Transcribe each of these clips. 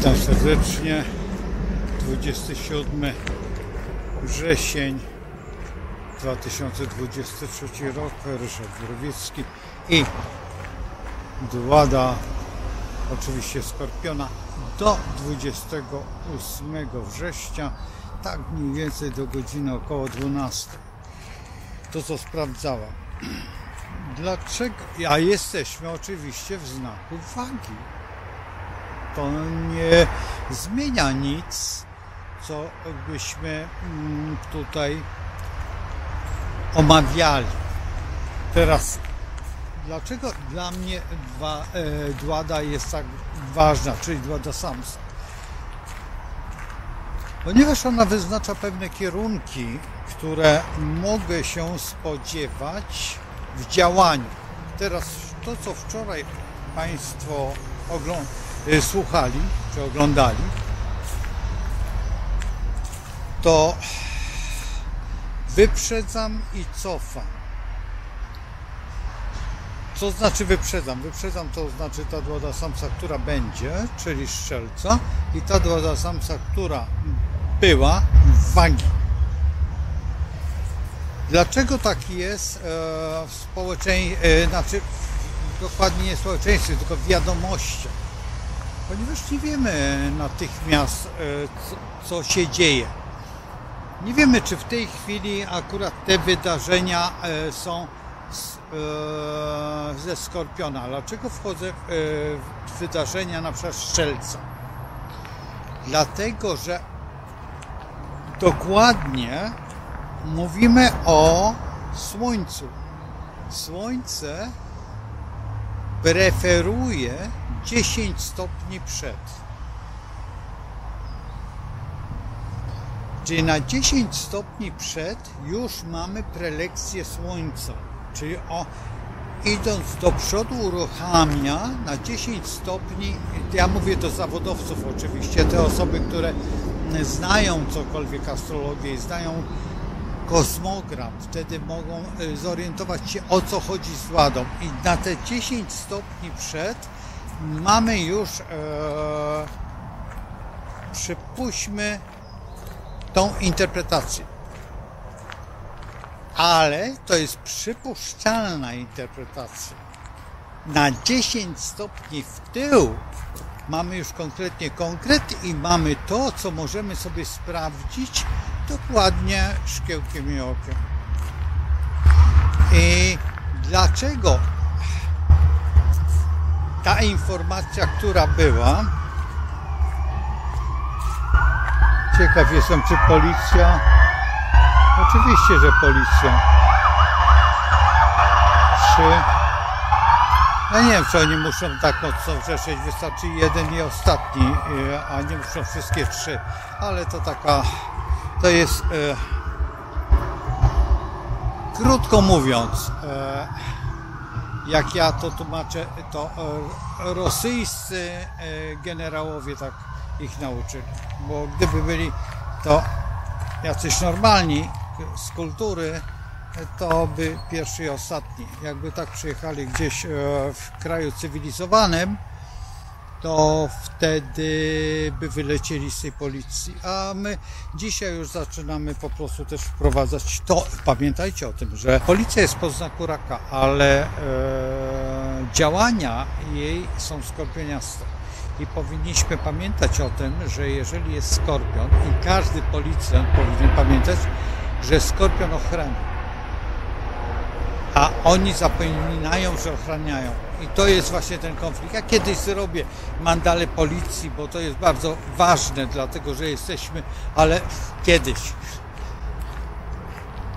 Witam serdecznie. 27 wrzesień 2023 rok. Ryszard Borowiecki i Dłada, oczywiście Skorpiona, do 28 września, tak mniej więcej do godziny około 12. To co sprawdzałem. Dlaczego? A jesteśmy oczywiście w znaku wagi. To nie zmienia nic, co byśmy tutaj omawiali. Teraz, dlaczego dla mnie Dłada jest tak ważna, czyli Dłada Samsa? Ponieważ ona wyznacza pewne kierunki, które mogę się spodziewać w działaniu. Teraz to, co wczoraj Państwo słuchali czy oglądali, to wyprzedzam i cofam. Co znaczy wyprzedzam? Wyprzedzam to znaczy ta Dłada Samsa, która będzie, czyli Strzelca, i ta Dłada Samsa, która była, wagi. Dlaczego tak jest w społeczeństwie, znaczy dokładnie nie w społeczeństwie, tylko w wiadomościach? Ponieważ nie wiemy natychmiast, co się dzieje. Nie wiemy, czy w tej chwili akurat te wydarzenia są ze Skorpiona. Dlaczego wchodzę w wydarzenia na przykład Strzelca? Dlatego, że dokładnie mówimy o Słońcu. Słońce preferuje 10 stopni przed. Czyli na 10 stopni przed już mamy prelekcję Słońca. Czyli idąc do przodu uruchamia na 10 stopni, ja mówię do zawodowców oczywiście, te osoby, które znają cokolwiek astrologię i znają kosmogram, wtedy mogą zorientować się, o co chodzi z Dładą. I na te 10 stopni przed mamy już, przypuśćmy, tą interpretację. Ale to jest przypuszczalna interpretacja. Na 10 stopni w tył mamy już konkretnie konkret i mamy to, co możemy sobie sprawdzić dokładnie szkiełkiem i okiem. I dlaczego ta informacja, która była, ciekaw jestem, czy policja, oczywiście, że policja, ja nie wiem, czy oni muszą tak mocno wrzeszczeć, wystarczy jeden i ostatni, a nie muszą wszystkie trzy, ale to taka, to jest, krótko mówiąc, jak ja to tłumaczę, to rosyjscy generałowie tak ich nauczyli, bo gdyby byli to jacyś normalni z kultury, to by pierwszy i ostatni. Jakby tak przyjechali gdzieś w kraju cywilizowanym, to wtedy by wylecieli z tej policji. A my dzisiaj już zaczynamy po prostu też wprowadzać to. Pamiętajcie o tym, że policja jest po znaku raka, ale działania jej są skorpioniaste. I powinniśmy pamiętać o tym, że jeżeli jest skorpion, i każdy policjant powinien pamiętać, że skorpion ochrania. A oni zapominają, że ochraniają. I to jest właśnie ten konflikt. Ja kiedyś zrobię mandale policji, bo to jest bardzo ważne, dlatego że jesteśmy, ale kiedyś.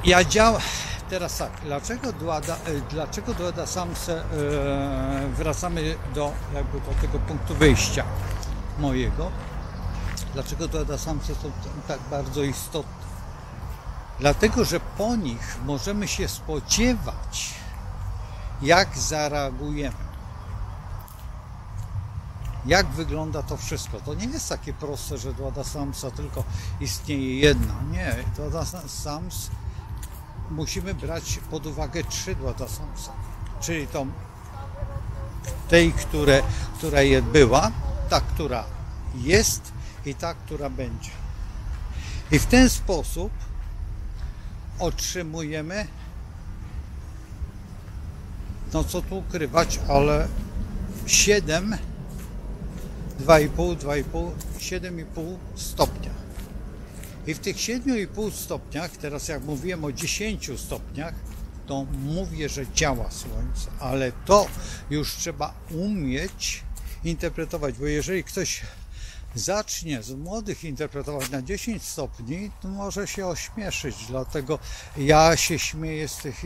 Ja działam. Teraz tak, dlaczego Dłada Samse, wracamy do tego punktu wyjścia mojego. Dlaczego Dłada Samse są tak bardzo istotne? Dlatego, że po nich możemy się spodziewać, jak zareagujemy. Jak wygląda to wszystko. To nie jest takie proste, że Dłada Samsa tylko istnieje jedna. Nie, Dłada Sams musimy brać pod uwagę 3 Dłada Samsa. Czyli tą tej, która była, ta, która jest i ta, która będzie. I w ten sposób otrzymujemy, no co tu ukrywać, ale 7,5 stopnia. I w tych 7,5 stopniach, teraz jak mówiłem o 10 stopniach, to mówię, że działa Słońce, ale to już trzeba umieć interpretować, bo jeżeli ktoś zacznie z młodych interpretować na 10 stopni, to może się ośmieszyć, dlatego ja się śmieję z tych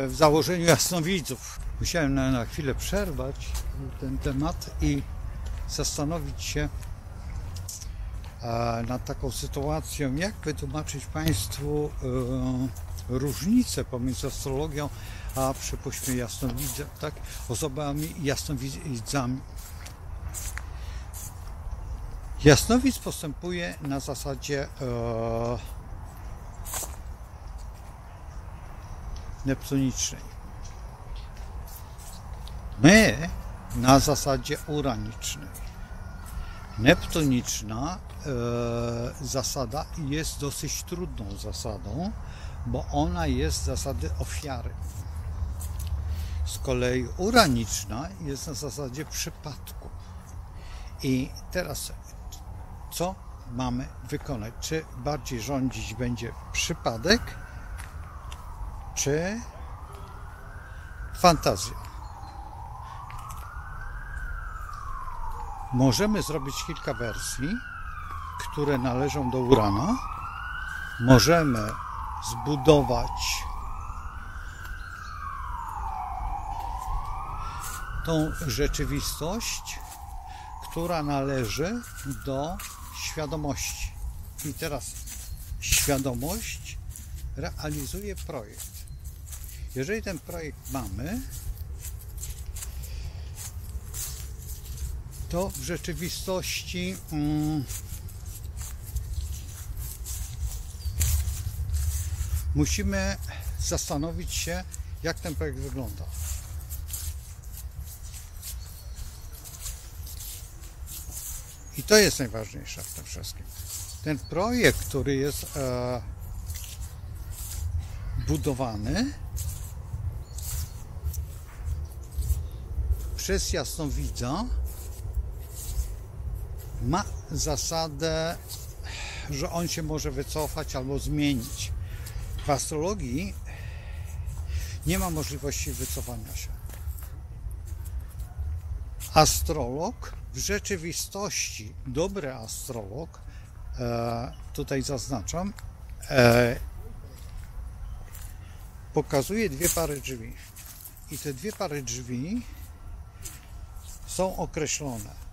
w założeniu jasnowidzów. Musiałem na chwilę przerwać ten temat i zastanowić się nad taką sytuacją, jak wytłumaczyć Państwu różnicę pomiędzy astrologią a przypuśćmy jasnowidzem, tak? Osobami jasnowidzami. Jasnowidz postępuje na zasadzie neptunicznej. My na zasadzie uranicznej. Neptuniczna zasada jest dosyć trudną zasadą, bo ona jest z zasady ofiary. Z kolei uraniczna jest na zasadzie przypadku. I teraz co mamy wykonać? Czy bardziej rządzić będzie przypadek, czy fantazja? Możemy zrobić kilka wersji, które należą do Urana. Możemy zbudować tą rzeczywistość, która należy do świadomości. I teraz świadomość realizuje projekt. Jeżeli ten projekt mamy, to w rzeczywistości musimy zastanowić się, jak ten projekt wygląda. I to jest najważniejsze w tym wszystkim. Ten projekt, który jest budowany przez jasnowidza, ma zasadę, że on się może wycofać albo zmienić. W astrologii nie ma możliwości wycofania się. Astrolog w rzeczywistości, dobry astrolog, tutaj zaznaczam, pokazuje dwie pary drzwi. I te dwie pary drzwi są określone.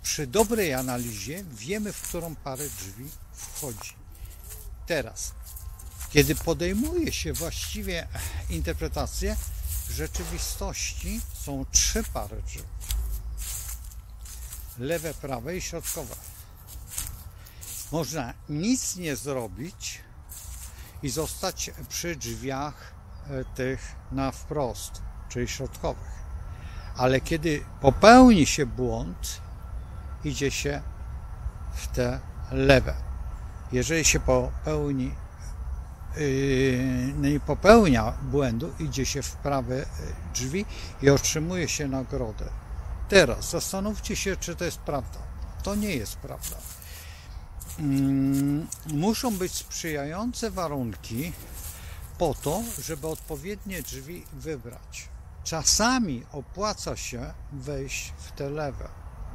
Przy dobrej analizie wiemy, w którą parę drzwi wchodzi. Teraz, kiedy podejmuje się właściwie interpretację, w rzeczywistości są trzy pary drzwi. Lewe, prawe i środkowe. Można nic nie zrobić i zostać przy drzwiach tych na wprost, czyli środkowych. Ale kiedy popełni się błąd, idzie się w te lewe. Jeżeli się nie popełnia błędu, idzie się w prawe drzwi i otrzymuje się nagrodę. Teraz zastanówcie się, czy to jest prawda. To nie jest prawda. Muszą być sprzyjające warunki po to, żeby odpowiednie drzwi wybrać. Czasami opłaca się wejść w te lewe,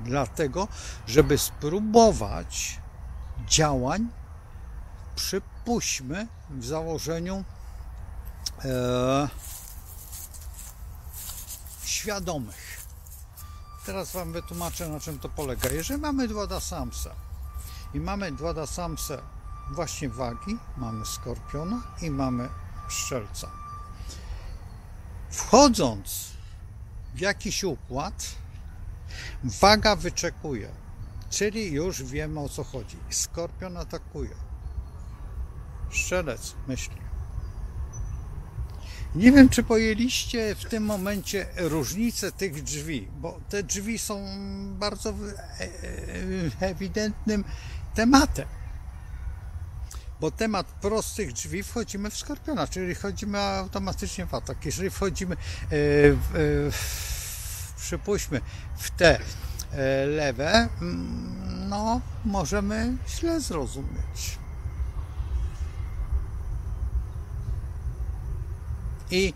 dlatego, żeby spróbować działań, przypuśćmy, w założeniu świadomych. Teraz Wam wytłumaczę, na czym to polega. Jeżeli mamy Dwada Samsa i mamy Dwada Samsa właśnie wagi, mamy Skorpiona i mamy Strzelca. Wchodząc w jakiś układ, waga wyczekuje, czyli już wiemy, o co chodzi. Skorpion atakuje. Strzelec myśli. Nie wiem, czy pojęliście w tym momencie różnicę tych drzwi, bo te drzwi są bardzo ewidentnym tematem. Bo temat prostych drzwi wchodzimy w Skorpiona, czyli wchodzimy automatycznie w atak. Jeżeli wchodzimy, przypuśćmy, w te lewe, no możemy źle zrozumieć. I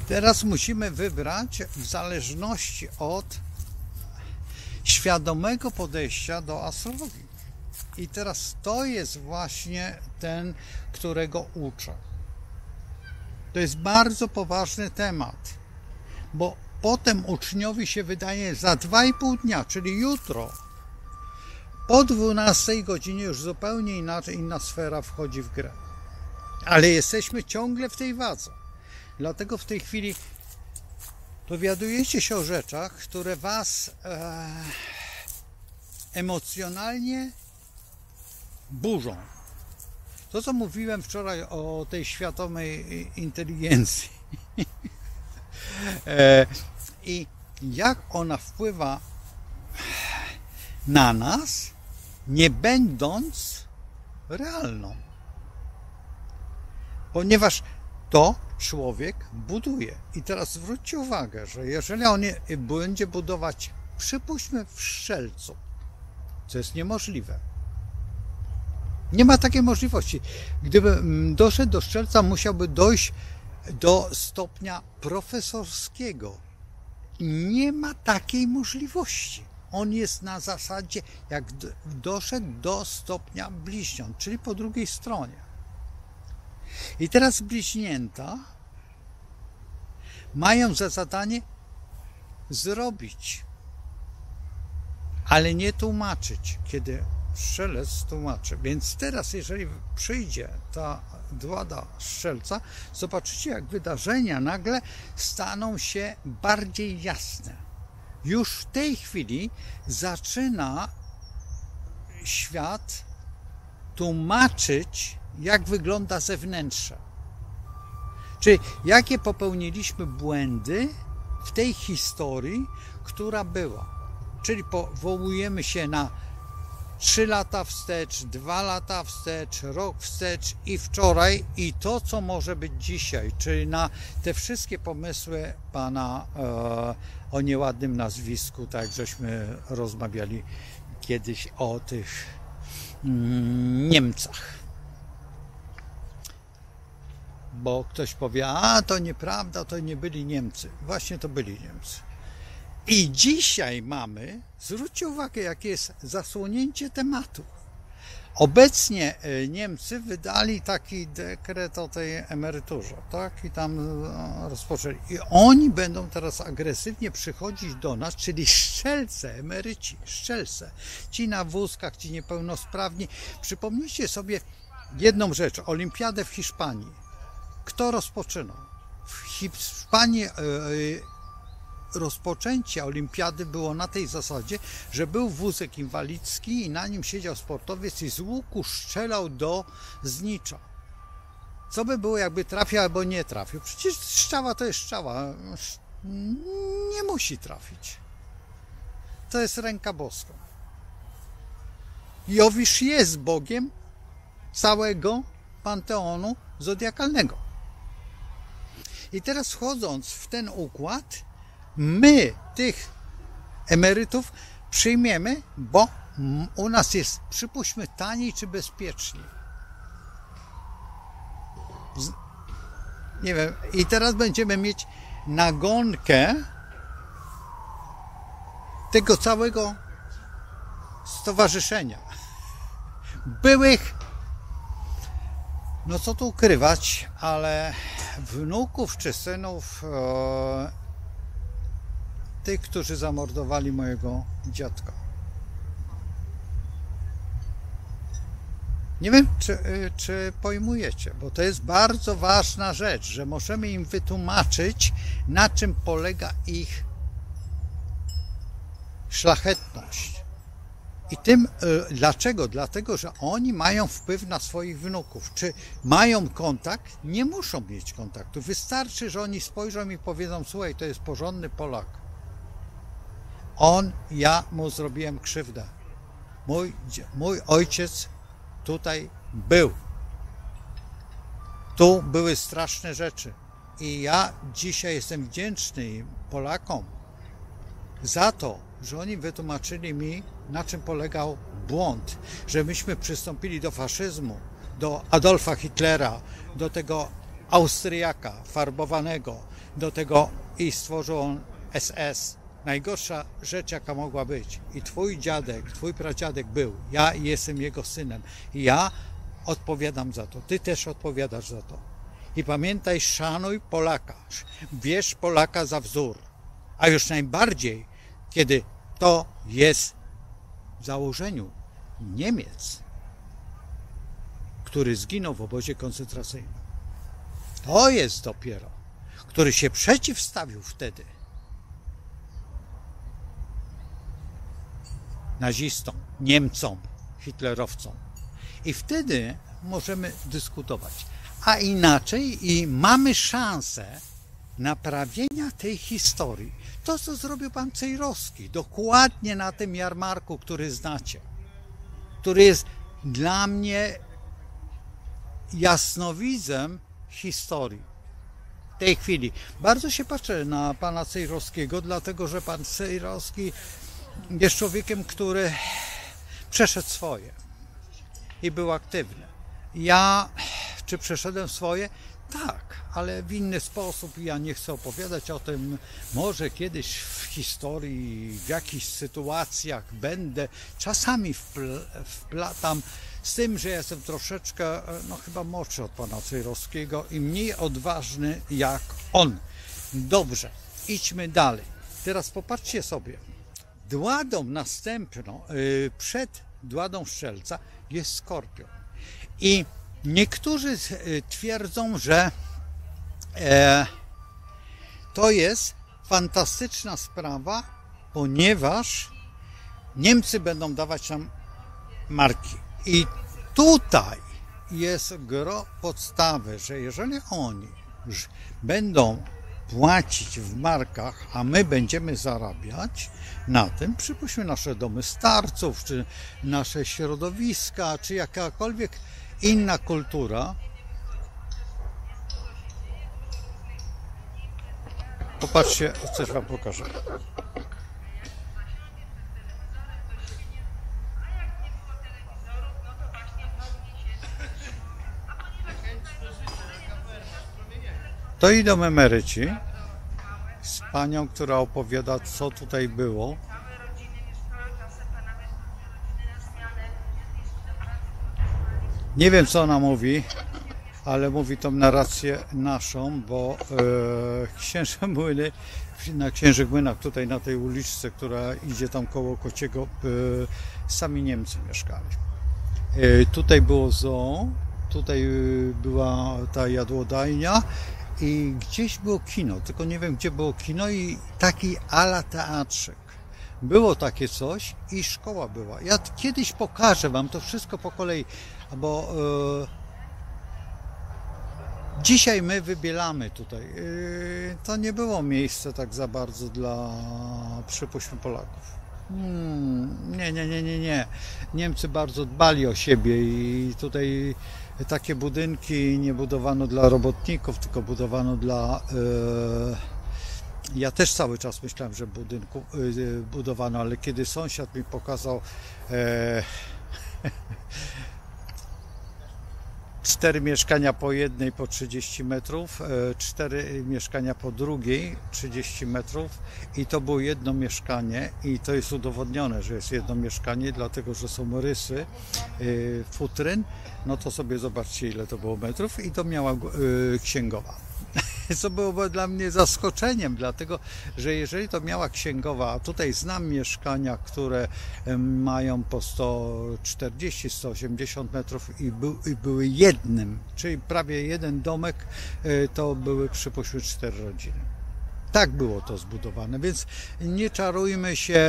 teraz musimy wybrać w zależności od świadomego podejścia do astrologii. I teraz to jest właśnie ten, którego uczę. To jest bardzo poważny temat, bo potem uczniowi się wydaje za 2,5 dnia, czyli jutro, po 12 godzinie już zupełnie inaczej, inna sfera wchodzi w grę. Ale jesteśmy ciągle w tej wadze. Dlatego w tej chwili dowiadujecie się o rzeczach, które was emocjonalnie burzą. To, co mówiłem wczoraj o tej świadomej inteligencji i jak ona wpływa na nas, nie będąc realną. Ponieważ to człowiek buduje. I teraz zwróćcie uwagę, że jeżeli on będzie budować, przypuśćmy, w Strzelcu, co jest niemożliwe. Nie ma takiej możliwości. Gdyby doszedł do Strzelca, musiałby dojść do stopnia profesorskiego. Nie ma takiej możliwości. On jest na zasadzie, jak doszedł do stopnia bliźniąt, czyli po drugiej stronie. I teraz bliźnięta mają za zadanie zrobić, ale nie tłumaczyć, kiedy Strzelec tłumaczy. Więc teraz, jeżeli przyjdzie ta władza Strzelca, zobaczycie, jak wydarzenia nagle staną się bardziej jasne. Już w tej chwili zaczyna świat tłumaczyć, jak wygląda zewnętrze. Czyli jakie popełniliśmy błędy w tej historii, która była. Czyli powołujemy się na 3 lata wstecz, 2 lata wstecz, rok wstecz i wczoraj i to, co może być dzisiaj, czyli na te wszystkie pomysły pana o nieładnym nazwisku, tak żeśmy rozmawiali kiedyś o tych Niemcach. Bo ktoś powie, a to nieprawda, to nie byli Niemcy. Właśnie to byli Niemcy. I dzisiaj mamy, zwróćcie uwagę, jakie jest zasłonięcie tematu. Obecnie Niemcy wydali taki dekret o tej emeryturze, tak? I tam rozpoczęli. I oni będą teraz agresywnie przychodzić do nas, czyli Strzelce, emeryci, Strzelce, ci na wózkach, ci niepełnosprawni. Przypomnijcie sobie jedną rzecz, olimpiadę w Hiszpanii. Kto rozpoczynał? W Hiszpanii rozpoczęcie olimpiady było na tej zasadzie, że był wózek inwalidzki i na nim siedział sportowiec i z łuku strzelał do znicza. Co by było, jakby trafił albo nie trafił? Przecież strzała to jest strzała. Nie musi trafić. To jest ręka boska. Jowisz jest Bogiem całego panteonu zodiakalnego. I teraz wchodząc w ten układ, my tych emerytów przyjmiemy, bo u nas jest, przypuśćmy, taniej czy bezpieczniej. Nie wiem, i teraz będziemy mieć nagonkę tego całego stowarzyszenia. Byłych, no co tu ukrywać, ale wnuków czy synów tych, którzy zamordowali mojego dziadka. Nie wiem, czy pojmujecie, bo to jest bardzo ważna rzecz, że możemy im wytłumaczyć, na czym polega ich szlachetność I tym, dlaczego? Dlatego, że oni mają wpływ na swoich wnuków. Czy mają kontakt? Nie muszą mieć kontaktu. Wystarczy, że oni spojrzą i powiedzą: słuchaj, to jest porządny Polak. Ja mu zrobiłem krzywdę. Mój ojciec tutaj był. Tu były straszne rzeczy. I ja dzisiaj jestem wdzięczny Polakom za to, że oni wytłumaczyli mi, na czym polegał błąd, że myśmy przystąpili do faszyzmu, do Adolfa Hitlera, do tego Austriaka farbowanego, do tego i stworzył on SS. Najgorsza rzecz, jaka mogła być. I twój dziadek, twój pradziadek był. Ja jestem jego synem. I ja odpowiadam za to. Ty też odpowiadasz za to. I pamiętaj, szanuj Polaka. Bierz Polaka za wzór. A już najbardziej, kiedy to jest w założeniu Niemiec, który zginął w obozie koncentracyjnym. To jest dopiero, który się przeciwstawił wtedy nazistom, Niemcom, hitlerowcom. I wtedy możemy dyskutować. A inaczej i mamy szansę naprawienia tej historii. To, co zrobił pan Cejrowski, dokładnie na tym jarmarku, który znacie, który jest dla mnie jasnowidzem historii. W tej chwili bardzo się patrzę na pana Cejrowskiego, dlatego że pan Cejrowski jest człowiekiem, który przeszedł swoje i był aktywny. Ja, czy przeszedłem swoje? Tak, ale w inny sposób. Ja nie chcę opowiadać o tym. Może kiedyś w historii, w jakichś sytuacjach będę, czasami wplatam, z tym, że jestem troszeczkę, chyba młodszy od pana Cejrowskiego i mniej odważny jak on. Dobrze, idźmy dalej. Teraz popatrzcie sobie. Dładą następną, przed Dładą Strzelca jest Skorpion. I niektórzy twierdzą, że to jest fantastyczna sprawa, ponieważ Niemcy będą dawać nam marki. I tutaj jest gro podstawy, że jeżeli oni będą płacić w markach, a my będziemy zarabiać na tym, przypuśćmy nasze domy starców, czy nasze środowiska, czy jakakolwiek inna kultura. Popatrzcie, coś wam pokażę. To idą emeryci z panią, która opowiada, co tutaj było. Nie wiem, co ona mówi, ale mówi tą narrację naszą, bo Księże Młyny, na Księżych Młynach, tutaj na tej uliczce, która idzie tam koło Kociego, sami Niemcy mieszkali. Tutaj było zoo, tutaj była ta jadłodajnia i gdzieś było kino, tylko nie wiem, gdzie było kino i taki ala teatrzyk. Było takie coś i szkoła była. Ja kiedyś pokażę wam to wszystko po kolei, bo dzisiaj my wybielamy tutaj. To nie było miejsce tak za bardzo dla, przypuśćmy, Polaków. Nie. Niemcy bardzo dbali o siebie i tutaj takie budynki nie budowano dla robotników, tylko budowano dla... Ja też cały czas myślałem, że budynku budowano, ale kiedy sąsiad mi pokazał 4 mieszkania po jednej po 30 metrów, 4 mieszkania po drugiej 30 metrów i to było jedno mieszkanie i to jest udowodnione, że jest jedno mieszkanie, dlatego że są rysy futryn, no to sobie zobaczcie, ile to było metrów i to miała księgowa. Co było dla mnie zaskoczeniem, dlatego że jeżeli to miała księgowa, a tutaj znam mieszkania, które mają po 140-180 metrów i były jednym, czyli prawie jeden domek, to były, przypuśćmy, 4 rodziny. Tak było to zbudowane, więc nie czarujmy się,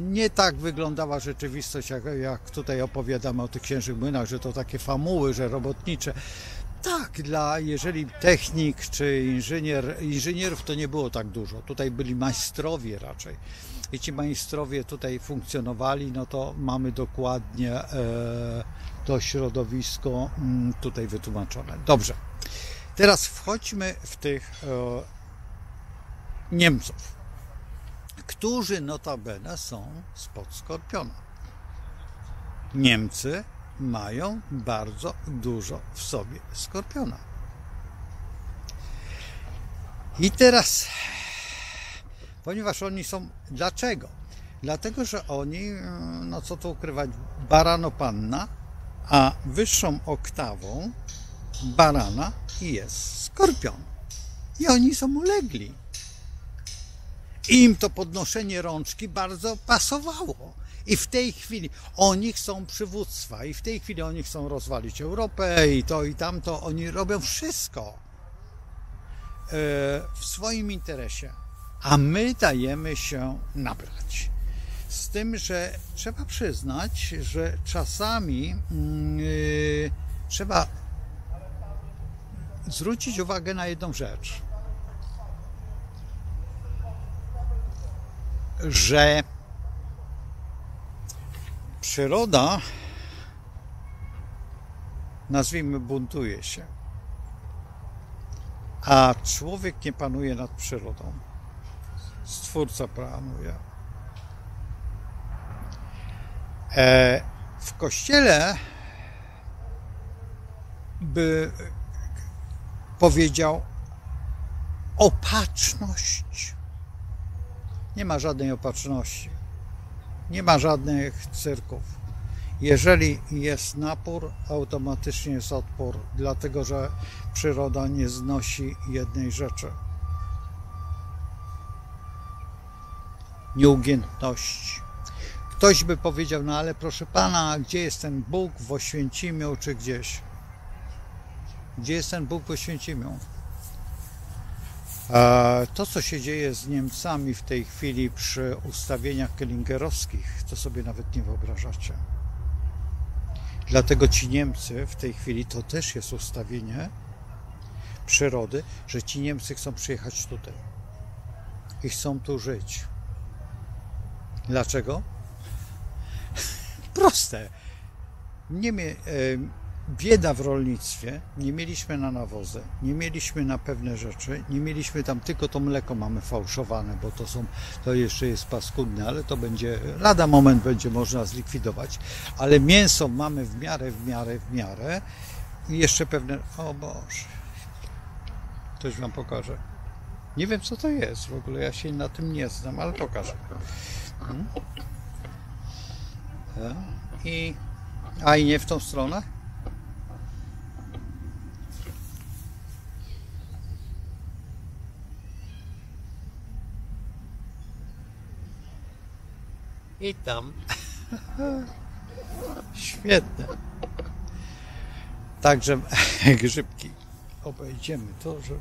nie tak wyglądała rzeczywistość, jak tutaj opowiadamy o tych księżych młynach, że to takie famuły, że robotnicze. Tak, jeżeli technik czy inżynierów to nie było tak dużo, tutaj byli majstrowie raczej. I ci majstrowie tutaj funkcjonowali, no to mamy dokładnie to środowisko tutaj wytłumaczone. Dobrze, teraz wchodźmy w tych Niemców, którzy notabene są spod Skorpiona. Niemcy mają bardzo dużo w sobie Skorpiona. I teraz, ponieważ oni są, dlaczego? Dlatego, że oni, no co tu ukrywać, baranopanna, a wyższą oktawą barana jest Skorpion. I oni są ulegli. I im to podnoszenie rączki bardzo pasowało. I w tej chwili oni chcą przywództwa, i w tej chwili oni chcą rozwalić Europę, i to, i tamto. Oni robią wszystko w swoim interesie, a my dajemy się nabrać. Z tym, że trzeba przyznać, że czasami trzeba zwrócić uwagę na jedną rzecz, że przyroda, nazwijmy, buntuje się, a człowiek nie panuje nad przyrodą. Stwórca panuje. W Kościele by powiedział opatrzność. Nie ma żadnej opatrzności. Nie ma żadnych cyrków. Jeżeli jest napór, automatycznie jest odpor, dlatego że przyroda nie znosi jednej rzeczy. Nieugiętności. Ktoś by powiedział, no ale proszę Pana, gdzie jest ten Bóg w Oświęcimiu czy gdzieś? Gdzie jest ten Bóg w Oświęcimiu? To, co się dzieje z Niemcami w tej chwili przy ustawieniach kellingerowskich, to sobie nawet nie wyobrażacie. Dlatego ci Niemcy w tej chwili, to też jest ustawienie przyrody, że ci Niemcy chcą przyjechać tutaj i chcą tu żyć. Dlaczego? Proste. Bieda w rolnictwie, nie mieliśmy na nawozy, nie mieliśmy na pewne rzeczy, nie mieliśmy tam, tylko to mleko mamy fałszowane, bo to jeszcze jest paskudne, ale to będzie, lada moment będzie można zlikwidować, ale mięso mamy w miarę i jeszcze pewne, o Boże, coś Wam pokażę. Nie wiem, co to jest w ogóle, ja się na tym nie znam, ale pokażę. I nie w tą stronę? I tam. Świetne. Także grzybki. Obejdziemy to, że...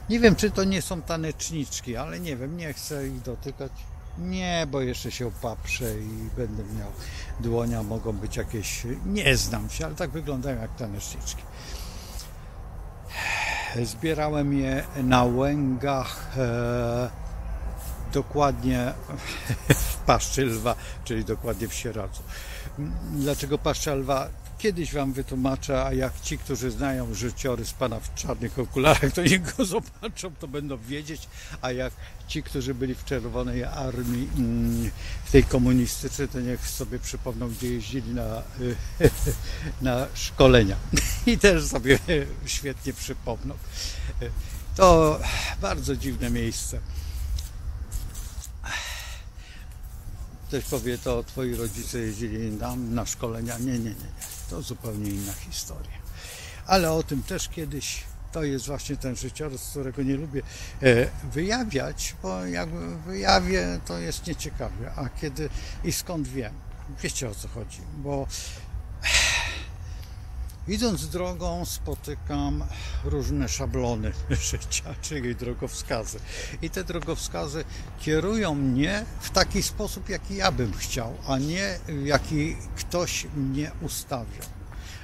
Nie wiem, czy to nie są taneczniczki, ale nie wiem, nie chcę ich dotykać. Nie, bo jeszcze się opaprzę i będę miał dłonia, mogą być jakieś... Nie znam się, ale tak wyglądają jak taneczniczki. Zbierałem je na Łęgach, dokładnie w Paszczy Lwa, czyli dokładnie w Sieradzu. Dlaczego Paszcza Lwa? Kiedyś Wam wytłumaczę, a jak ci, którzy znają życiorys Pana w czarnych okularach, to niech go zobaczą, to będą wiedzieć, a jak ci, którzy byli w Czerwonej Armii, w tej komunistycznej, to niech sobie przypomną, gdzie jeździli na szkolenia. I też sobie świetnie przypomną. To bardzo dziwne miejsce. Ktoś powie, to twoi rodzice jeździli tam na szkolenia. Nie. To zupełnie inna historia. Ale o tym też kiedyś, to jest właśnie ten życiorys, którego nie lubię wyjawiać, bo jak wyjawię, to jest nieciekawie. A kiedy i skąd wiem? Wiecie, o co chodzi, bo Idąc drogą spotykam różne szablony życia, czyli drogowskazy. I te drogowskazy kierują mnie w taki sposób, jaki ja bym chciał, a nie jaki ktoś mnie ustawiał.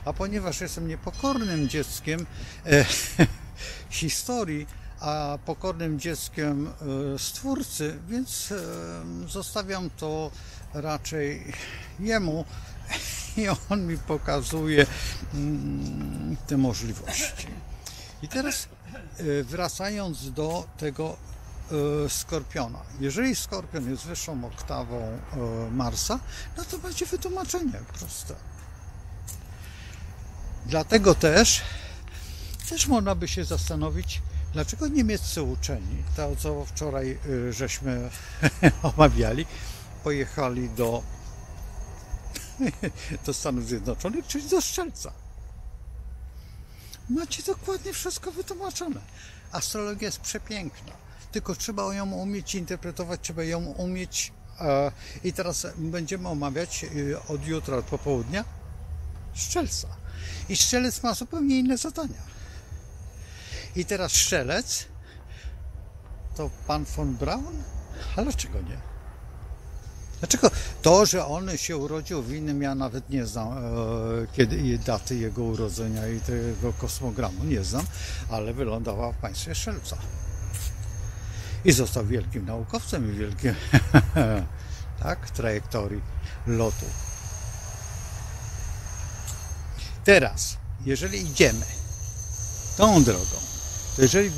A ponieważ jestem niepokornym dzieckiem historii, a pokornym dzieckiem Stwórcy, więc zostawiam to raczej jemu i on mi pokazuje te możliwości. I teraz wracając do tego Skorpiona. Jeżeli Skorpion jest wyższą oktawą Marsa, no to będzie wytłumaczenie proste. Dlatego też można by się zastanowić, dlaczego niemieccy uczeni, to co wczoraj żeśmy omawiali, pojechali do Stanów Zjednoczonych, czyli do Strzelca. Macie dokładnie wszystko wytłumaczone. Astrologia jest przepiękna, tylko trzeba ją umieć interpretować, trzeba ją umieć i teraz będziemy omawiać od jutra, od popołudnia Strzelca. I Strzelec ma zupełnie inne zadania. I teraz Strzelec to pan von Braun? Ale dlaczego nie? Dlaczego to, że on się urodził w innym, ja nawet nie znam kiedy daty jego urodzenia i tego kosmogramu, nie znam, ale wylądował w państwie Strzelca. I został wielkim naukowcem i wielkim tak, trajektorii lotu. Teraz, jeżeli idziemy tą drogą, to jeżeli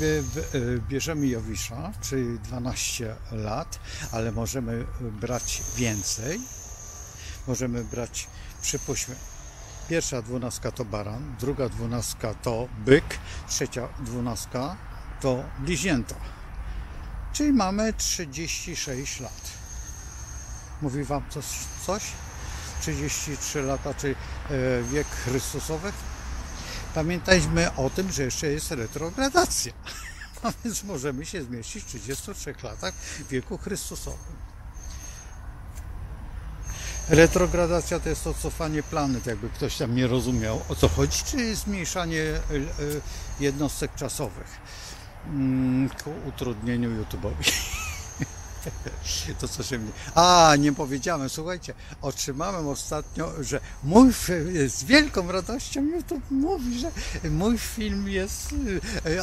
bierzemy Jowisza, czyli 12 lat, ale możemy brać więcej, możemy brać, przypuśćmy, pierwsza 12 to baran, druga 12 to byk, trzecia 12 to bliźnięta. Czyli mamy 36 lat. Mówi wam coś? 33 lata, czyli wiek Chrystusowy. Pamiętajmy o tym, że jeszcze jest retrogradacja. A więc możemy się zmieścić w 33 latach wieku Chrystusowym. Retrogradacja to jest to cofanie planet, jakby ktoś tam nie rozumiał, o co chodzi, czyli zmniejszanie jednostek czasowych ku utrudnieniu YouTube'owi. To co się mnie... nie powiedziałem, słuchajcie, otrzymałem ostatnio, że z wielką radością YouTube mówi, że mój film jest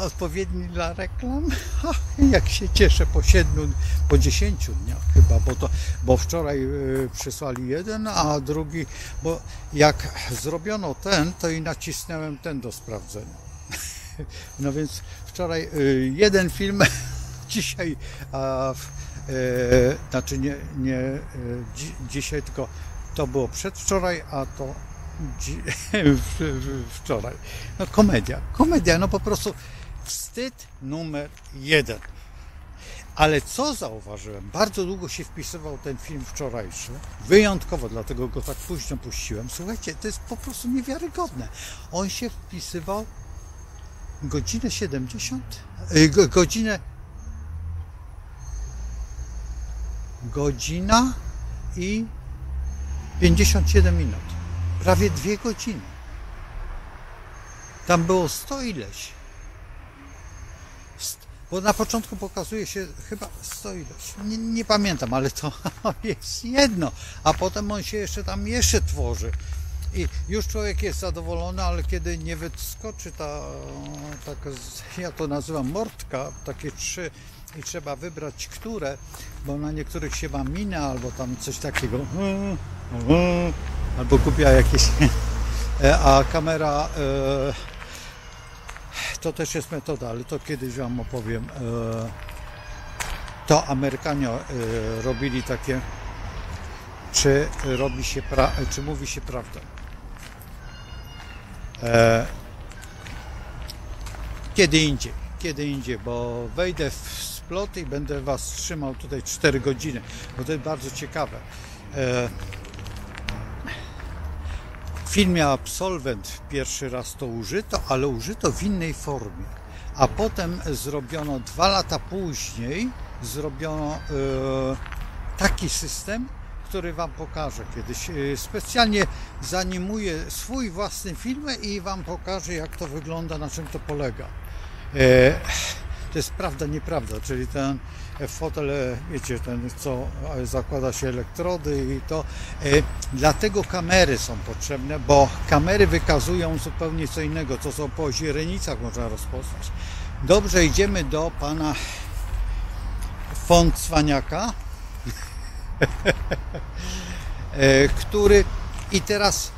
odpowiedni dla reklam. Jak się cieszę po 10 dniach chyba, bo wczoraj przysłali jeden, a drugi, bo jak zrobiono ten, to i nacisnąłem ten do sprawdzenia. No więc wczoraj jeden film, dzisiaj znaczy nie dzisiaj, tylko to było przedwczoraj, a to wczoraj. No komedia, no po prostu wstyd numer 1. Ale co zauważyłem? Bardzo długo się wpisywał ten film wczorajszy, wyjątkowo, dlatego go tak późno puściłem. Słuchajcie, to jest po prostu niewiarygodne. On się wpisywał godzinę 70, godzina i 57 minut. Prawie 2 godziny. Tam było 100 ileś. Bo na początku pokazuje się chyba 100 ileś. Nie pamiętam, ale to jest jedno. A potem on się jeszcze tworzy. I już człowiek jest zadowolony, ale kiedy nie wyskoczy taka, ja to nazywam mordka, takie 3 i trzeba wybrać które, bo na niektórych się ma minę albo tam coś takiego, albo kupia jakieś, a kamera, to też jest metoda, ale to kiedyś wam opowiem. To Amerykanie robili takie, czy mówi się prawdę. Kiedy indziej, bo wejdę w splot i będę was trzymał tutaj 4 godziny, bo to jest bardzo ciekawe. W filmie Absolwent pierwszy raz to użyto, ale użyto w innej formie. A potem zrobiono 2 lata później, taki system, który wam pokażę kiedyś. Specjalnie zanimuję swój własny film i wam pokażę, jak to wygląda, na czym to polega. To jest prawda, nieprawda, czyli ten fotel, wiecie, ten co zakłada się elektrody i to. Dlatego kamery są potrzebne, bo kamery wykazują zupełnie co innego, co są po źrenicach można rozpoznać. Dobrze, idziemy do pana von Cwaniaka, który... I teraz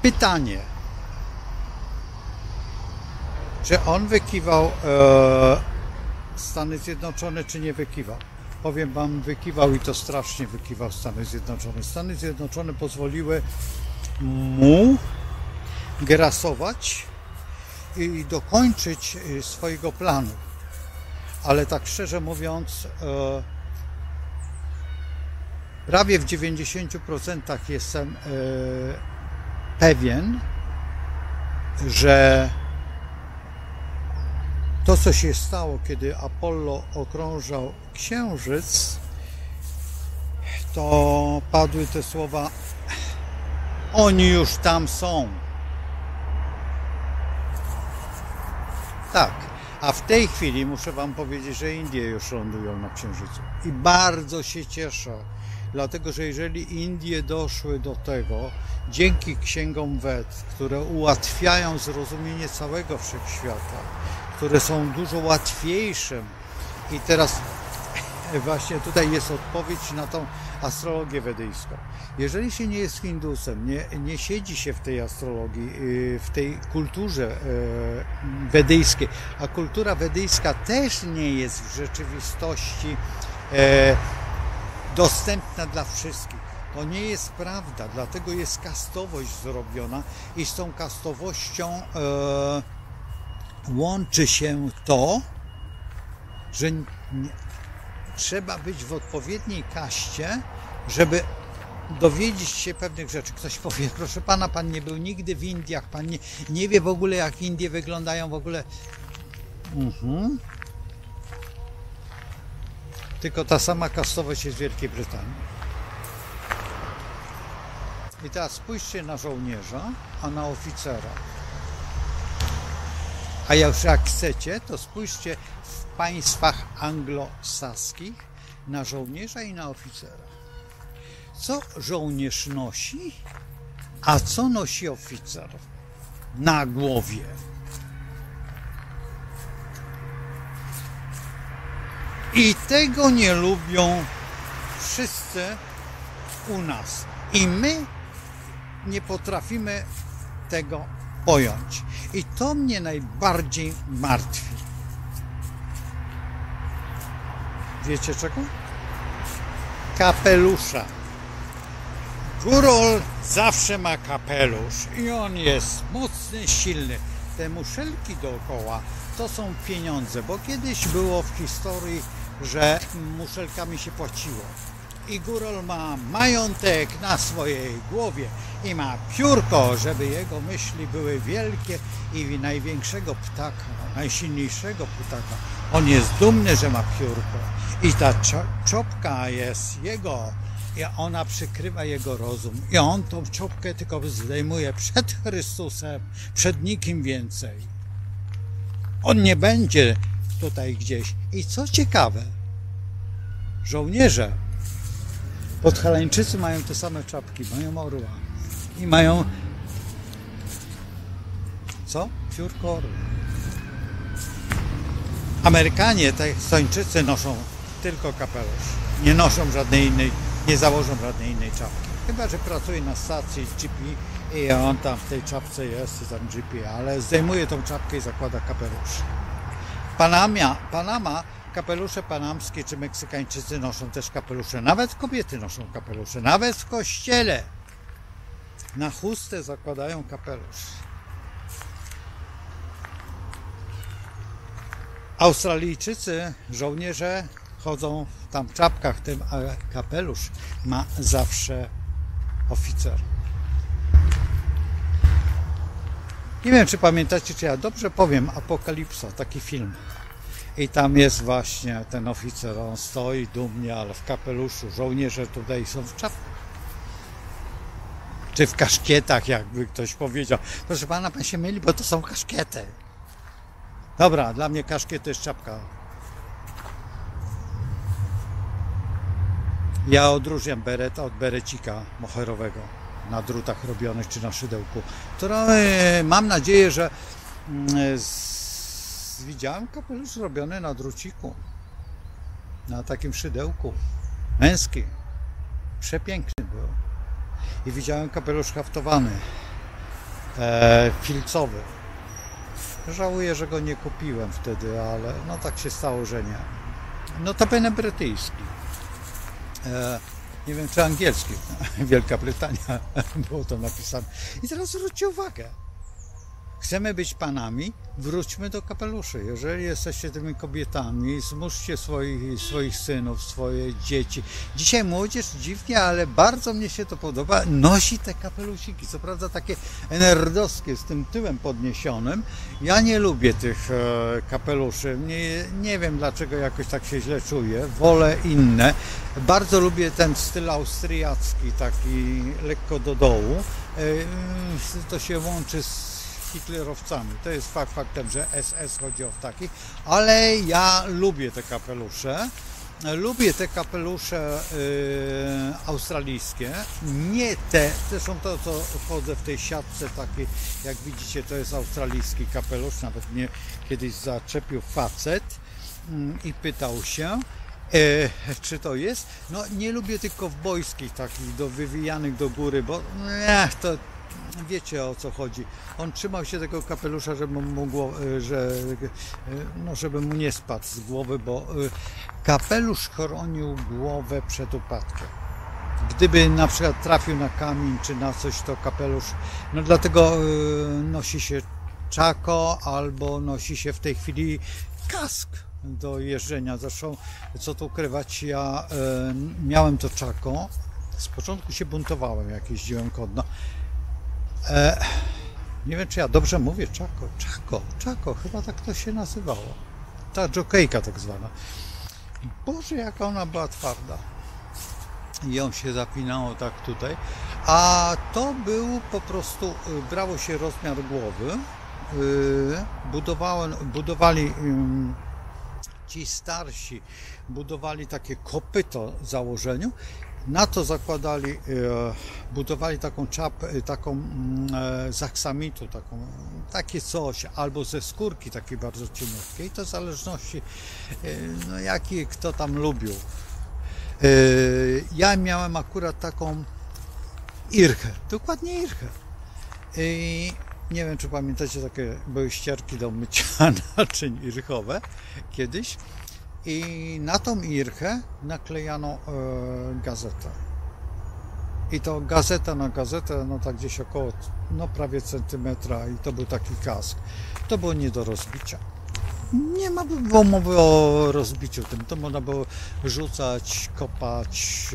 pytanie, czy on wykiwał Stany Zjednoczone, czy nie wykiwał? Powiem wam, wykiwał i to strasznie wykiwał Stany Zjednoczone. Stany Zjednoczone pozwoliły mu grasować i dokończyć swojego planu. Ale tak szczerze mówiąc, prawie w 90% jestem pewien, że to, co się stało, kiedy Apollo okrążał Księżyc, to padły te słowa: oni już tam są. Tak, a w tej chwili muszę wam powiedzieć, że Indie już lądują na Księżycu. I bardzo się cieszę, dlatego że jeżeli Indie doszły do tego dzięki księgom Ved, które ułatwiają zrozumienie całego wszechświata, które są dużo łatwiejsze, i teraz właśnie tutaj jest odpowiedź na tą astrologię wedyjską. Jeżeli się nie jest Hindusem, nie siedzi się w tej astrologii, w tej kulturze wedyjskiej, a kultura wedyjska też nie jest w rzeczywistości dostępna dla wszystkich. To nie jest prawda, dlatego jest kastowość zrobiona i z tą kastowością łączy się to, że trzeba być w odpowiedniej kaście, żeby dowiedzieć się pewnych rzeczy. Ktoś powie: proszę pana, pan nie był nigdy w Indiach, pan nie wie w ogóle, jak Indie wyglądają w ogóle. Tylko ta sama kastowość jest w Wielkiej Brytanii. I teraz spójrzcie na żołnierza, a na oficera. A już jak chcecie, to spójrzcie w państwach anglosaskich na żołnierza i na oficera. Co żołnierz nosi, a co nosi oficer na głowie? I tego nie lubią wszyscy u nas. I my nie potrafimy tego pojąć. I to mnie najbardziej martwi. Wiecie czego? Kapelusza. Górol zawsze ma kapelusz i on jest mocny, silny. Te muszelki dookoła to są pieniądze, bo kiedyś było w historii, że muszelkami się płaciło. I górol ma majątek na swojej głowie i ma piórko, żeby jego myśli były wielkie, i największego ptaka, najsilniejszego ptaka. On jest dumny, że ma piórko. I ta czopka jest jego, i ona przykrywa jego rozum. I on tą czopkę tylko zdejmuje przed Chrystusem, przed nikim więcej. On nie będzie tutaj gdzieś. I co ciekawe, żołnierze podhalańczycy mają te same czapki, mają orła i mają co? Piórko orła. Amerykanie, Estończycy noszą tylko kapelusz. Nie noszą żadnej innej, nie założą żadnej innej czapki. Chyba że pracuje na stacji GP i on tam w tej czapce jest, tam GP, ale zdejmuje tą czapkę i zakłada kapelusz. Panama, kapelusze panamskie czy Meksykańczycy noszą też kapelusze. Nawet kobiety noszą kapelusze. Nawet w kościele na chustę zakładają kapelusz. Australijczycy, żołnierze, chodzą tam w czapkach tym, a kapelusz ma zawsze oficer. Nie wiem, czy pamiętacie, czy ja dobrze powiem, Apokalipsa, taki film. I tam jest właśnie ten oficer, on stoi dumnie, ale w kapeluszu. Żołnierze tutaj są w czapkach. Czy w kaszkietach, jakby ktoś powiedział. Proszę pana, pan się myli, bo to są kaszkiety. Dobra, dla mnie kaszkiet to jest czapka. Ja odróżniam bereta od berecika moherowego na drutach robionych czy na szydełku, które mam nadzieję, że widziałem kapelusz robiony na druciku, na takim szydełku, męski, przepiękny był. I widziałem kapelusz haftowany, filcowy. Żałuję, że go nie kupiłem wtedy, ale no tak się stało, że nie. Notabene brytyjski. Nie wiem, czy angielski. Wielka Brytania było to napisane. I teraz zwróćcie uwagę. Chcemy być panami, wróćmy do kapeluszy. Jeżeli jesteście tymi kobietami, zmuszcie swoich synów, swoje dzieci. Dzisiaj młodzież dziwnie, ale bardzo mnie się to podoba, nosi te kapelusiki. Co prawda takie nerdowskie, z tym tyłem podniesionym. Ja nie lubię tych kapeluszy. Nie wiem, dlaczego jakoś tak się źle czuję. Wolę inne. Bardzo lubię ten styl austriacki, taki lekko do dołu. To się łączy z hitlerowcami. To jest faktem, że SS chodzi o takich, ale ja lubię te kapelusze. Lubię te kapelusze australijskie. Nie te, zresztą to, co chodzę w tej siatce takiej, jak widzicie, to jest australijski kapelusz. Nawet mnie kiedyś zaczepił facet i pytał się, czy to jest? No nie lubię tych kowbojskich takich, wywijanych do góry, bo to wiecie, o co chodzi. On trzymał się tego kapelusza, żeby żeby mu nie spadł z głowy, bo kapelusz chronił głowę przed upadkiem. Gdyby na przykład trafił na kamień czy na coś, to kapelusz, no dlatego nosi się czako albo nosi się w tej chwili kask do jeżdżenia. Zresztą, co tu ukrywać, ja miałem to czako. Z początku się buntowałem, jak jeździłem konno. Nie wiem, czy ja dobrze mówię, czako, chyba tak to się nazywało. Ta dżokejka tak zwana. Boże, jaka ona była twarda. I ją się zapinało tak tutaj. A to był po prostu, brało się rozmiar głowy, budowali ci starsi, budowali takie kopyto w założeniu. Na to zakładali, budowali taką czapę, taką z aksamitu, takie coś, albo ze skórki takiej bardzo cieniutkiej, to w zależności, no jaki kto tam lubił. Ja miałem akurat taką irchę, dokładnie irchę. I nie wiem, czy pamiętacie, takie były ścierki do mycia naczyń irchowe kiedyś. I na tą irchę naklejano gazetę. I to gazeta na gazetę, no tak gdzieś około, no prawie centymetra, i to był taki kask. To było nie do rozbicia. Nie ma było mowy o rozbiciu tym. To można było rzucać, kopać,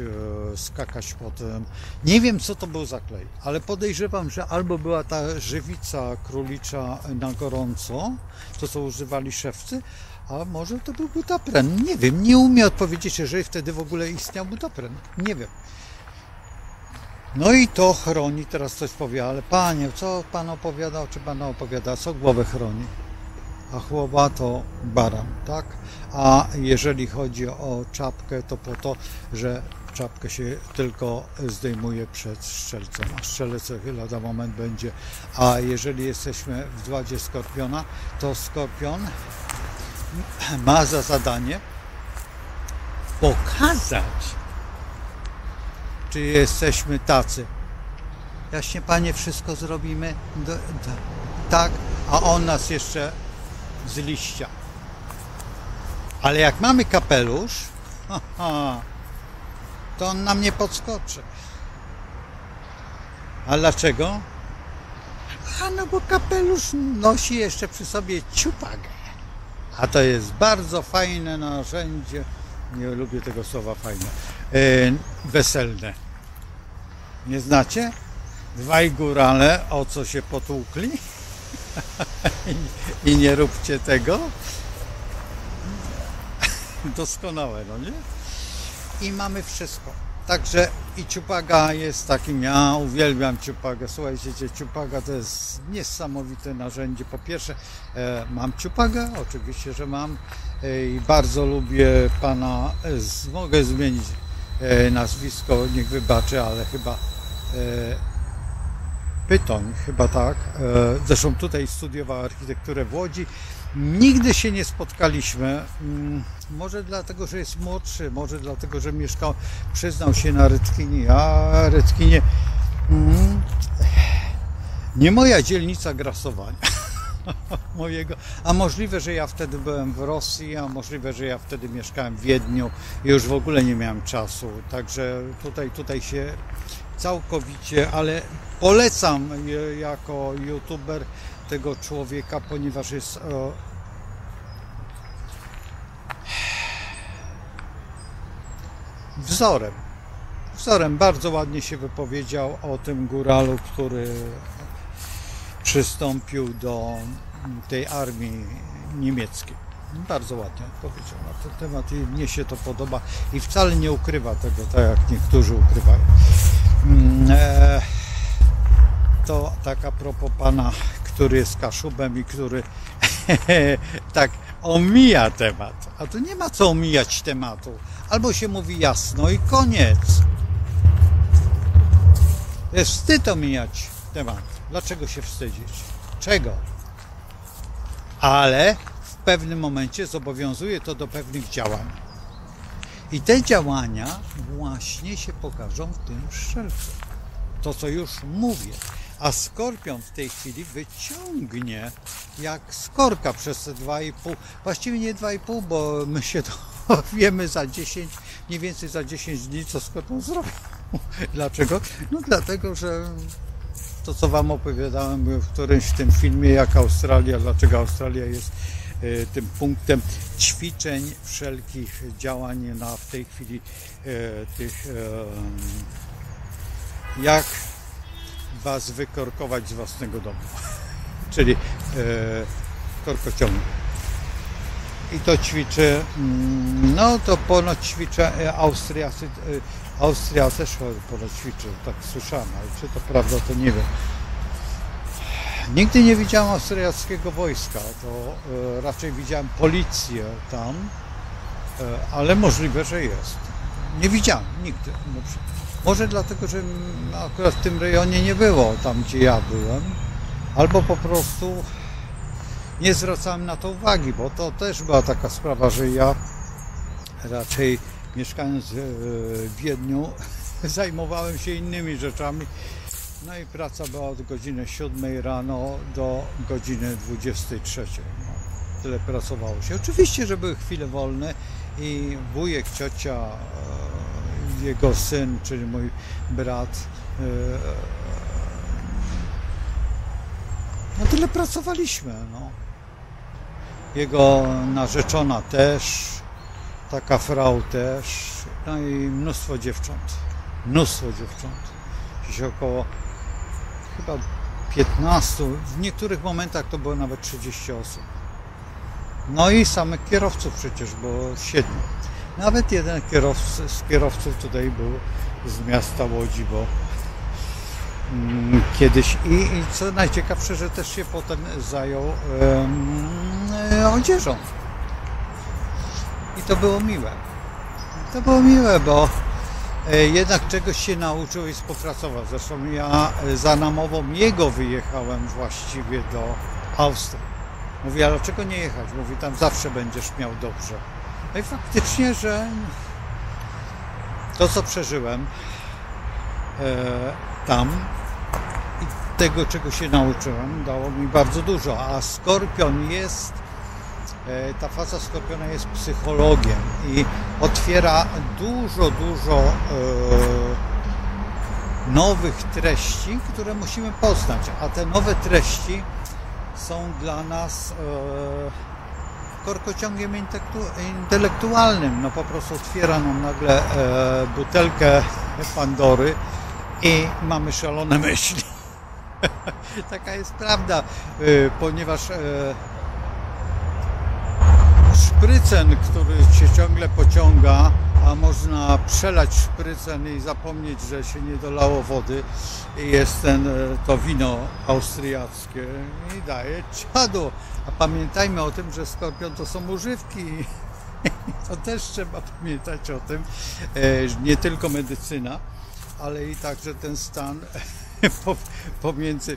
skakać potem. Nie wiem, co to był za klej, ale podejrzewam, że albo była ta żywica królicza na gorąco, to co używali szewcy, a może to był butapren. Nie wiem, nie umiem odpowiedzieć, jeżeli wtedy w ogóle istniał butapren. Nie wiem. No i to chroni, teraz coś powie, ale panie, co pan opowiadał, czy pana opowiada, co głowę chroni? A głowa to baran, tak? A jeżeli chodzi o czapkę, to po to, że czapkę się tylko zdejmuje przed strzelcem, a strzelec lada moment będzie. A jeżeli jesteśmy w władzie skorpiona, to skorpion ma za zadanie pokazać, czy jesteśmy tacy. Jaśnie, panie, wszystko zrobimy tak, a on nas jeszcze z liścia. Ale jak mamy kapelusz, to on nam nie podskoczy. A dlaczego? No bo kapelusz nosi jeszcze przy sobie ciupagę. A to jest bardzo fajne narzędzie, nie lubię tego słowa fajne, weselne. Nie znacie? Dwaj górale o co się potłukli? I nie róbcie tego. doskonałe, no nie? I mamy wszystko. Także i Ciupaga jest takim, ja uwielbiam Ciupagę, słuchajcie, Ciupaga to jest niesamowite narzędzie. Po pierwsze, mam Ciupagę, oczywiście, że mam i bardzo lubię pana, mogę zmienić nazwisko, niech wybaczy, ale chyba Pytoń, chyba tak. Zresztą tutaj studiował architekturę w Łodzi. Nigdy się nie spotkaliśmy. Może dlatego, że jest młodszy, może dlatego, że mieszkał, przyznał się na Rytkinie. A Rytkinie nie moja dzielnica grasowania. Mojego. A możliwe, że ja wtedy byłem w Rosji, a możliwe, że ja wtedy mieszkałem w Wiedniu i już w ogóle nie miałem czasu. Także tutaj się całkowicie, ale polecam jako youtuber tego człowieka, ponieważ jest wzorem. Bardzo ładnie się wypowiedział o tym góralu, który przystąpił do tej armii niemieckiej. Bardzo ładnie powiedział na ten temat i mnie się to podoba i wcale nie ukrywa tego, tak jak niektórzy ukrywają. To tak a propos pana, który jest Kaszubem i który tak omija temat. A tu nie ma co omijać tematu. Albo się mówi jasno i koniec. To jest wstyd omijać temat. Dlaczego się wstydzić? Czego? Ale w pewnym momencie zobowiązuje to do pewnych działań. I te działania właśnie się pokażą w tym strzelcu. To, co już mówię. A Skorpion w tej chwili wyciągnie jak skorka przez te 2,5, właściwie nie 2,5, bo my się dowiemy za 10, mniej więcej za 10 dni, co Skorpion zrobił. Dlaczego? No dlatego, że to, co wam opowiadałem w którymś w tym filmie, jak Australia, dlaczego Australia jest tym punktem ćwiczeń, wszelkich działań w tej chwili tych jak was wykorkować z własnego domu, czyli korkociągu. I to ćwiczy, no to ponoć ćwiczy Austria też ponoć ćwiczy, tak słyszałem, ale czy to prawda, to nie wiem. Nigdy nie widziałem austriackiego wojska, to raczej widziałem policję tam, ale możliwe, że jest. Nie widziałem nigdy. Może dlatego, że akurat w tym rejonie nie było, tam gdzie ja byłem, albo po prostu nie zwracałem na to uwagi, bo to też była taka sprawa, że ja raczej mieszkając w Wiedniu zajmowałem się innymi rzeczami. No i praca była od godziny 7 rano do godziny 23. No, tyle pracowało się. Oczywiście, że były chwile wolne i wujek, ciocia, jego syn, czyli mój brat, no tyle pracowaliśmy. No. Jego narzeczona też, taka frau też, no i mnóstwo dziewcząt. Gdzieś około chyba 15, w niektórych momentach to było nawet 30 osób. No i samych kierowców przecież było 7. Nawet jeden z kierowców tutaj był z miasta Łodzi, bo kiedyś i co najciekawsze, że też się potem zajął odzieżą. I to było miłe. Bo jednak czegoś się nauczył i współpracował. Zresztą ja za namową jego wyjechałem właściwie do Austrii. Mówi, a dlaczego nie jechać? Mówi, tam zawsze będziesz miał dobrze. No i faktycznie, że to, co przeżyłem tam i tego, czego się nauczyłem, dało mi bardzo dużo. A Skorpion jest, ta faza Skorpiona jest psychologiem i otwiera dużo nowych treści, które musimy poznać. A te nowe treści są dla nas korkociągiem intelektualnym. No po prostu otwiera nam nagle butelkę Pandory i mamy szalone myśli. Taka jest prawda, ponieważ szprycen, który się ciągle pociąga, a można przelać szprycen i zapomnieć, że się nie dolało wody. I jest to wino austriackie i daje czadu. A pamiętajmy o tym, że skorpion to są używki. To też trzeba pamiętać o tym. Nie tylko medycyna, ale i także ten stan pomiędzy,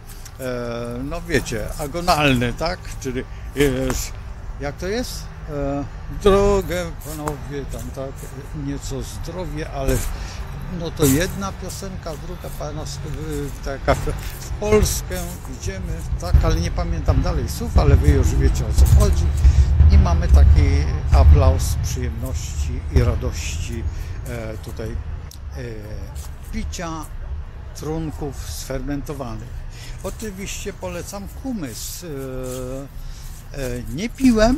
no wiecie, agonalny, tak? Czyli jak to jest? Drogę, panowie, tam tak, nieco zdrowie, ale no to jedna piosenka, druga taka w Polskę idziemy, tak, ale nie pamiętam dalej słów, ale wy już wiecie, o co chodzi. I mamy taki aplauz przyjemności i radości tutaj picia trunków sfermentowanych. Oczywiście polecam kumys. Nie piłem,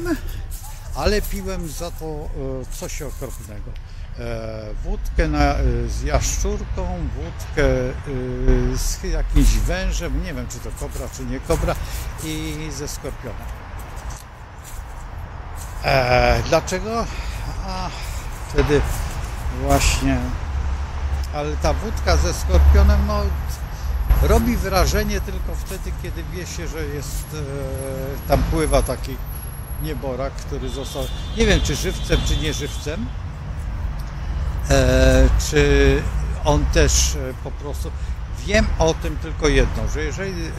ale piłem za to coś okropnego. Wódkę z jaszczurką, wódkę z jakimś wężem, nie wiem czy to kobra czy nie kobra, i ze skorpionem. Dlaczego? Wtedy właśnie, ale ta wódka ze skorpionem, no, robi wrażenie tylko wtedy, kiedy wie się, że jest, tam pływa taki nieborak, który został, nie wiem czy żywcem, czy nie żywcem, czy on też po prostu, wiem o tym tylko jedno, że jeżeli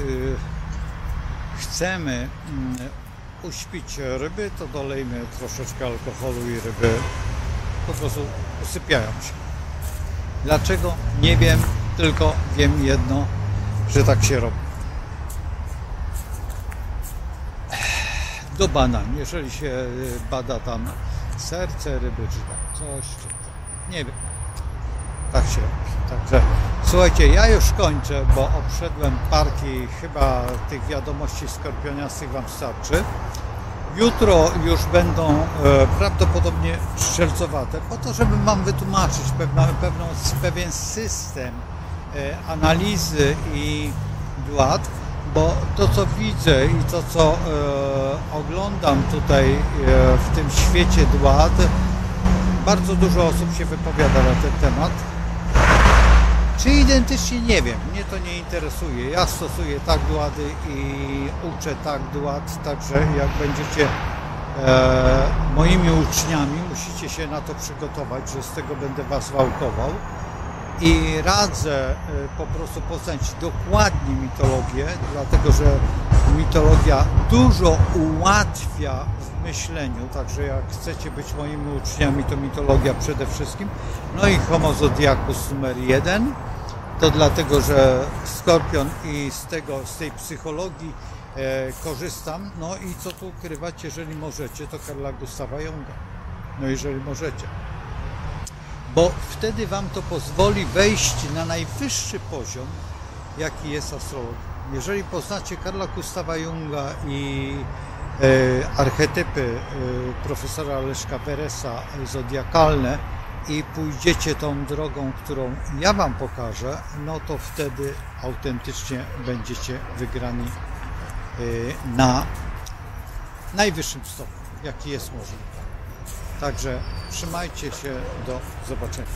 chcemy uśpić ryby, to dolejmy troszeczkę alkoholu i ryby po prostu usypiają się. Dlaczego? Nie wiem, tylko wiem jedno, że tak się robi. Do badań, jeżeli się bada tam serce ryby, czy tam coś, czy nie wiem, tak się robi. Także słuchajcie, ja już kończę, bo obszedłem parki, chyba tych wiadomości skorpioniastych wam starczy. Jutro już będą prawdopodobnie strzelcowate, po to, żeby wam wytłumaczyć pewien system analizy i bład, bo to co widzę i to co oglądam tutaj w tym świecie dład, bardzo dużo osób się wypowiada na ten temat. Czy identycznie, nie wiem, mnie to nie interesuje. Ja stosuję tak dłady i uczę tak dład, także jak będziecie moimi uczniami, musicie się na to przygotować, że z tego będę was wałkował. I radzę po prostu poznać dokładnie mitologię, dlatego że mitologia dużo ułatwia w myśleniu, także jak chcecie być moimi uczniami, to mitologia przede wszystkim. No i Homo Zodiacus numer 1, to dlatego, że Skorpion i z tej psychologii korzystam. No i co tu ukrywać, jeżeli możecie, to Carla Gustawa Junga. No jeżeli możecie. Bo wtedy wam to pozwoli wejść na najwyższy poziom, jaki jest astrologia. Jeżeli poznacie Carla Gustava Junga i archetypy profesora Leszka Weresa zodiakalne i pójdziecie tą drogą, którą ja wam pokażę, no to wtedy autentycznie będziecie wygrani na najwyższym stopniu, jaki jest możliwy. Także trzymajcie się, do zobaczenia.